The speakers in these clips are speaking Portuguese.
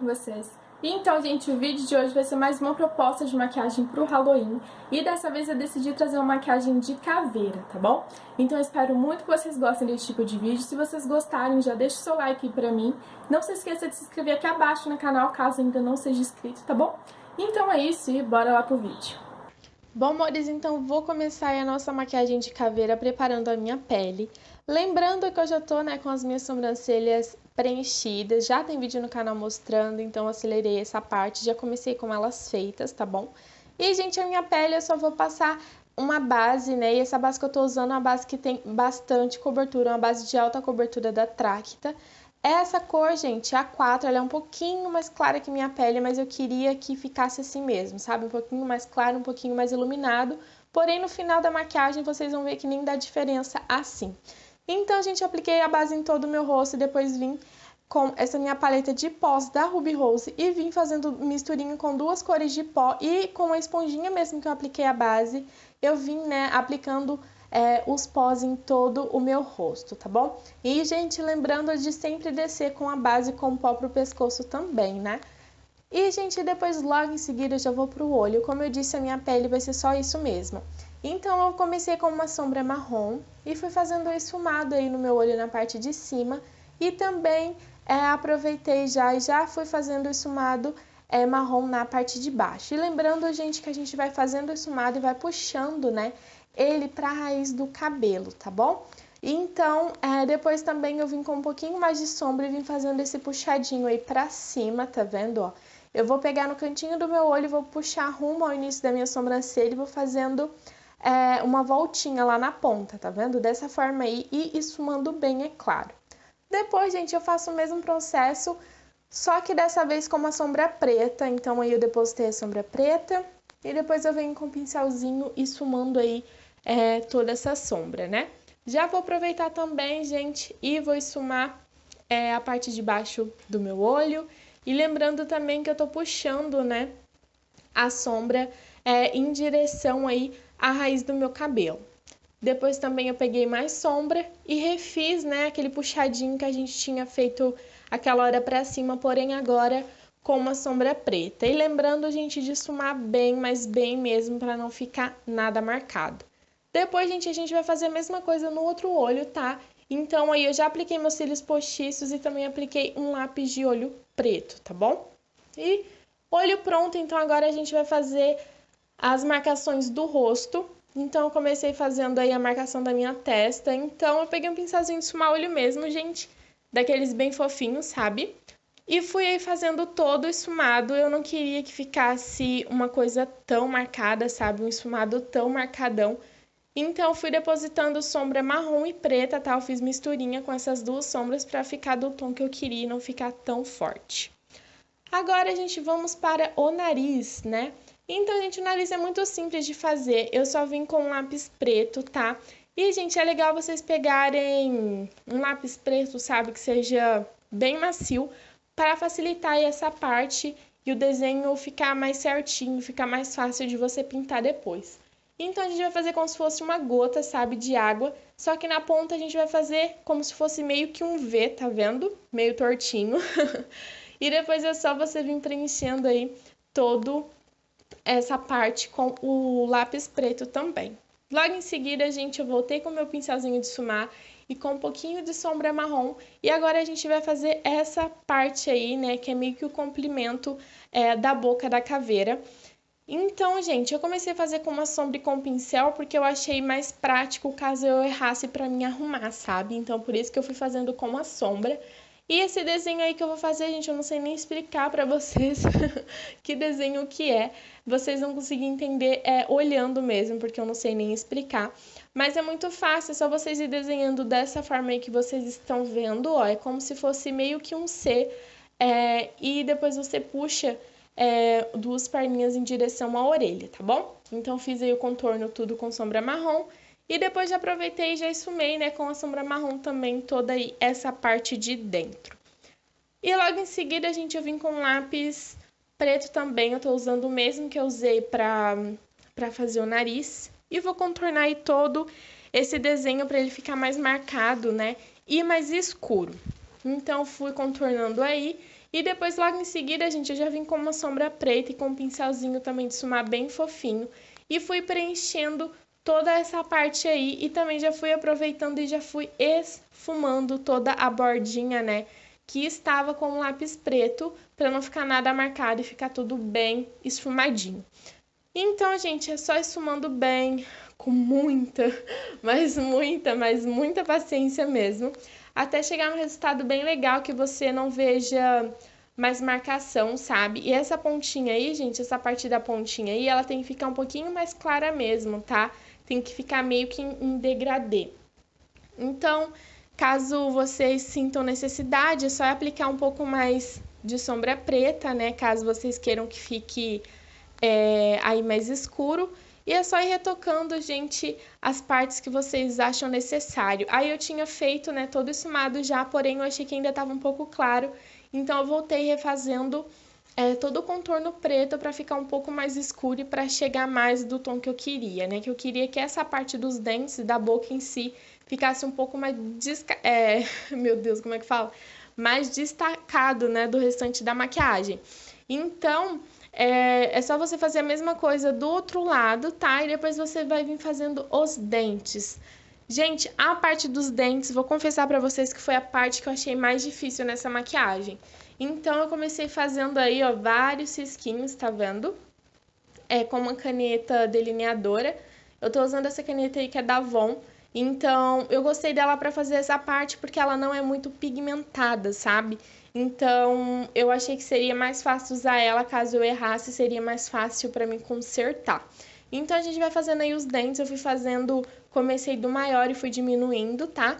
vocês? Então, gente, o vídeo de hoje vai ser mais uma proposta de maquiagem pro Halloween. E dessa vez eu decidi trazer uma maquiagem de caveira, tá bom? Então eu espero muito que vocês gostem desse tipo de vídeo. Se vocês gostarem, já deixa o seu like aí pra mim. Não se esqueça de se inscrever aqui abaixo no canal, caso ainda não seja inscrito, tá bom? Então é isso e bora lá pro vídeo. Bom, amores, então vou começar a nossa maquiagem de caveira preparando a minha pele. Lembrando que eu já tô, com as minhas sobrancelhas preenchidas, já tem vídeo no canal mostrando, então acelerei essa parte, já comecei com elas feitas, tá bom? E, gente, a minha pele eu só vou passar uma base, e essa base que eu tô usando é uma base que tem bastante cobertura, uma base de alta cobertura da Tracta. Essa cor, gente, a 4, ela é um pouquinho mais clara que minha pele, mas eu queria que ficasse assim mesmo, sabe? Um pouquinho mais claro, um pouquinho mais iluminado. Porém, no final da maquiagem, vocês vão ver que nem dá diferença assim. Então, gente, eu apliquei a base em todo o meu rosto e depois vim com essa minha paleta de pós da Ruby Rose e vim fazendo misturinho com duas cores de pó e com a esponjinha mesmo que eu apliquei a base, eu vim, aplicando os pós em todo o meu rosto, tá bom? E, gente, lembrando de sempre descer com a base com pó pro pescoço também, né? E, gente, depois logo em seguida eu já vou pro olho. Como eu disse, a minha pele vai ser só isso mesmo. Então, eu comecei com uma sombra marrom e fui fazendo esfumado aí no meu olho na parte de cima. E também aproveitei e já fui fazendo esfumado marrom na parte de baixo. E lembrando, gente, que a gente vai fazendo esfumado e vai puxando, ele pra raiz do cabelo, tá bom? Então, depois também eu vim com um pouquinho mais de sombra e vim fazendo esse puxadinho aí pra cima, tá vendo, ó? Eu vou pegar no cantinho do meu olho e vou puxar rumo ao início da minha sobrancelha e vou fazendo uma voltinha lá na ponta, tá vendo? Dessa forma aí e esfumando bem, é claro. Depois, gente, eu faço o mesmo processo, só que dessa vez com uma sombra preta. Então, aí eu depositei a sombra preta e depois eu venho com o pincelzinho esfumando aí toda essa sombra, né? Já vou aproveitar também, gente, e vou esfumar a parte de baixo do meu olho. E lembrando também que eu tô puxando, a sombra em direção aí à raiz do meu cabelo. Depois também eu peguei mais sombra e refiz, aquele puxadinho que a gente tinha feito aquela hora pra cima, porém agora com uma sombra preta. E lembrando, gente, de esfumar bem, mas bem mesmo, pra não ficar nada marcado. Depois, gente, a gente vai fazer a mesma coisa no outro olho, tá? Então, aí eu já apliquei meus cílios postiços e também apliquei um lápis de olho preto, tá bom? E olho pronto, então agora a gente vai fazer as marcações do rosto. Então, eu comecei fazendo aí a marcação da minha testa. Então, eu peguei um pincelzinho de esfumar olho mesmo, gente, daqueles bem fofinhos, sabe? E fui aí fazendo todo o esfumado. Eu não queria que ficasse uma coisa tão marcada, sabe? Um esfumado tão marcadão. Então, fui depositando sombra marrom e preta, tá? Eu fiz misturinha com essas duas sombras pra ficar do tom que eu queria e não ficar tão forte. Agora, gente, vamos para o nariz, né? Então, gente, o nariz é muito simples de fazer. Eu só vim com um lápis preto, tá? E, gente, é legal vocês pegarem um lápis preto, sabe? Que seja bem macio, para facilitar aí essa parte e o desenho ficar mais certinho, ficar mais fácil de você pintar depois. Então, a gente vai fazer como se fosse uma gota, sabe, de água. Só que na ponta a gente vai fazer como se fosse meio que um V, tá vendo? Meio tortinho. E depois é só você vir preenchendo aí todo essa parte com o lápis preto também. Logo em seguida, gente, eu voltei com o meu pincelzinho de esfumar e com um pouquinho de sombra marrom. E agora a gente vai fazer essa parte aí, que é meio que o complemento da boca da caveira. Então, gente, eu comecei a fazer com uma sombra e com um pincel porque eu achei mais prático caso eu errasse pra me arrumar, sabe? Então, por isso que eu fui fazendo com a sombra. E esse desenho aí que eu vou fazer, gente, eu não sei nem explicar pra vocês que desenho que é. Vocês vão conseguir entender olhando mesmo, porque eu não sei nem explicar. Mas é muito fácil, é só vocês ir desenhando dessa forma aí que vocês estão vendo, ó. É como se fosse meio que um C. E depois você puxa duas perninhas em direção à orelha, tá bom? Então, fiz aí o contorno tudo com sombra marrom. E depois já aproveitei e já esfumei, com a sombra marrom também toda aí essa parte de dentro. E logo em seguida, gente, eu vim com lápis preto também. Eu tô usando o mesmo que eu usei pra fazer o nariz. E vou contornar aí todo esse desenho pra ele ficar mais marcado, e mais escuro. Então, fui contornando aí E depois, logo em seguida, gente, eu já vim com uma sombra preta e com um pincelzinho também de esfumar bem fofinho. E fui preenchendo toda essa parte aí e também já fui aproveitando e já fui esfumando toda a bordinha, né, que estava com o lápis preto, para não ficar nada marcado e ficar tudo bem esfumadinho. Então, gente, é só esfumando bem, com muita, mas muita paciência mesmo, até chegar num resultado bem legal que você não veja mais marcação, sabe? E essa pontinha aí, gente, essa parte da pontinha aí, ela tem que ficar um pouquinho mais clara mesmo, tá? Tem que ficar meio que em degradê. Então, caso vocês sintam necessidade, é só aplicar um pouco mais de sombra preta, né? Caso vocês queiram que fique aí mais escuro. E é só ir retocando, gente, as partes que vocês acham necessário. Aí eu tinha feito, né, todo esfumado já, porém eu achei que ainda estava um pouco claro. Então eu voltei refazendo todo o contorno preto para ficar um pouco mais escuro e para chegar mais do tom que eu queria, né? Que eu queria que essa parte dos dentes, da boca em si, ficasse um pouco mais meu Deus, como é que fala? Mais destacado, né, do restante da maquiagem. Então, é só você fazer a mesma coisa do outro lado, tá? E depois você vai vir fazendo os dentes. Gente, a parte dos dentes, vou confessar pra vocês que foi a parte que eu achei mais difícil nessa maquiagem. Então, eu comecei fazendo aí, ó, vários risquinhos, tá vendo? Com uma caneta delineadora. Eu tô usando essa caneta aí que é da Avon. Então, eu gostei dela pra fazer essa parte porque ela não é muito pigmentada, sabe? Então, eu achei que seria mais fácil usar ela, caso eu errasse, seria mais fácil pra mim consertar. Então, a gente vai fazendo aí os dentes, eu fui fazendo, comecei do maior e fui diminuindo, tá?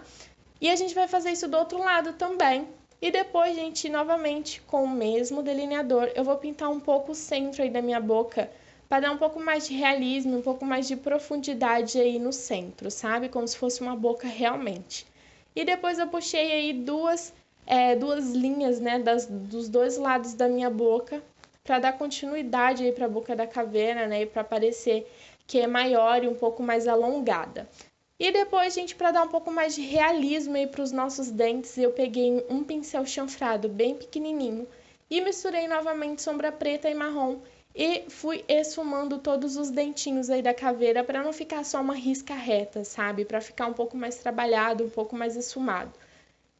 E a gente vai fazer isso do outro lado também. E depois, gente, novamente, com o mesmo delineador, eu vou pintar um pouco o centro aí da minha boca, para dar um pouco mais de realismo, um pouco mais de profundidade aí no centro, sabe? Como se fosse uma boca realmente. E depois eu puxei aí duas linhas, né, dos dois lados da minha boca, para dar continuidade aí para a boca da caveira, né, e para parecer que é maior e um pouco mais alongada. E depois, gente, para dar um pouco mais de realismo aí para os nossos dentes, eu peguei um pincel chanfrado bem pequenininho e misturei novamente sombra preta e marrom e fui esfumando todos os dentinhos aí da caveira para não ficar só uma risca reta, sabe? Para ficar um pouco mais trabalhado, um pouco mais esfumado.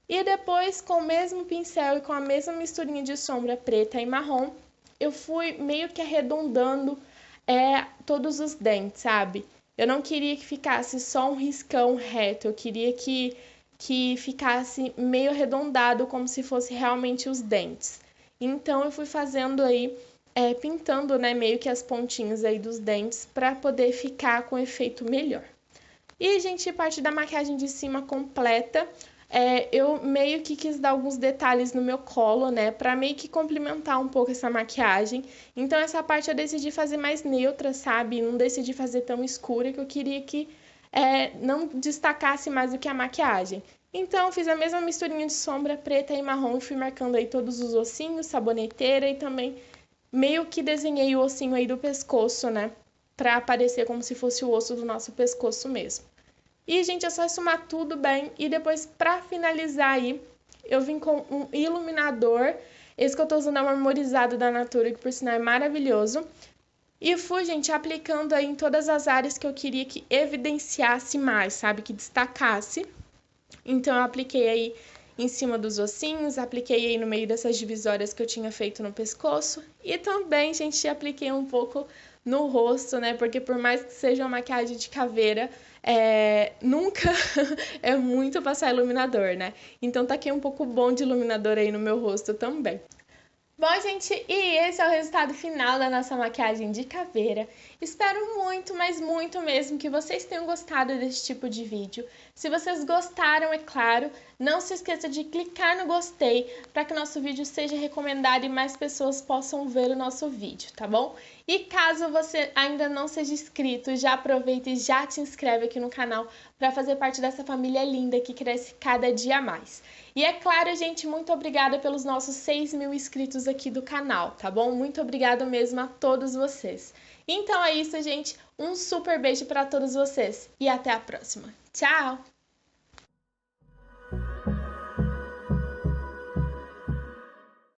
E depois, com o mesmo pincel e com a mesma misturinha de sombra preta e marrom, eu fui meio que arredondando todos os dentes, sabe? Eu não queria que ficasse só um riscão reto, eu queria que ficasse meio arredondado, como se fosse realmente os dentes. Então, eu fui fazendo aí, pintando, né, meio que as pontinhas aí dos dentes, para poder ficar com efeito melhor. E, gente, parte da maquiagem de cima completa, eu meio que quis dar alguns detalhes no meu colo, né, pra meio que complementar um pouco essa maquiagem. Então, essa parte eu decidi fazer mais neutra, sabe? Não decidi fazer tão escura, que eu queria que não destacasse mais do que a maquiagem. Então, fiz a mesma misturinha de sombra preta e marrom e fui marcando aí todos os ossinhos, saboneteira e também meio que desenhei o ossinho aí do pescoço, né, pra aparecer como se fosse o osso do nosso pescoço mesmo. E, gente, é só esfumar tudo bem. E depois, pra finalizar aí, eu vim com um iluminador. Esse que eu tô usando é o Marmorizado da Natura, que por sinal é maravilhoso. E fui, gente, aplicando aí em todas as áreas que eu queria que evidenciasse mais, sabe? Que destacasse. Então, eu apliquei aí em cima dos ossinhos, apliquei aí no meio dessas divisórias que eu tinha feito no pescoço. E também, gente, apliquei um pouco no rosto, né? Porque por mais que seja uma maquiagem de caveira, nunca é muito passar iluminador, né? Então taquei um pouco bom de iluminador aí no meu rosto também. Bom, gente, e esse é o resultado final da nossa maquiagem de caveira. Espero muito, mas muito mesmo, que vocês tenham gostado desse tipo de vídeo. Se vocês gostaram, é claro, não se esqueça de clicar no gostei para que o nosso vídeo seja recomendado e mais pessoas possam ver o nosso vídeo, tá bom? E caso você ainda não seja inscrito, já aproveita e já te inscreve aqui no canal para fazer parte dessa família linda que cresce cada dia mais. E é claro, gente, muito obrigada pelos nossos 6.000 inscritos aqui do canal, tá bom? Muito obrigada mesmo a todos vocês. Então é isso, gente. Um super beijo para todos vocês e até a próxima. Tchau!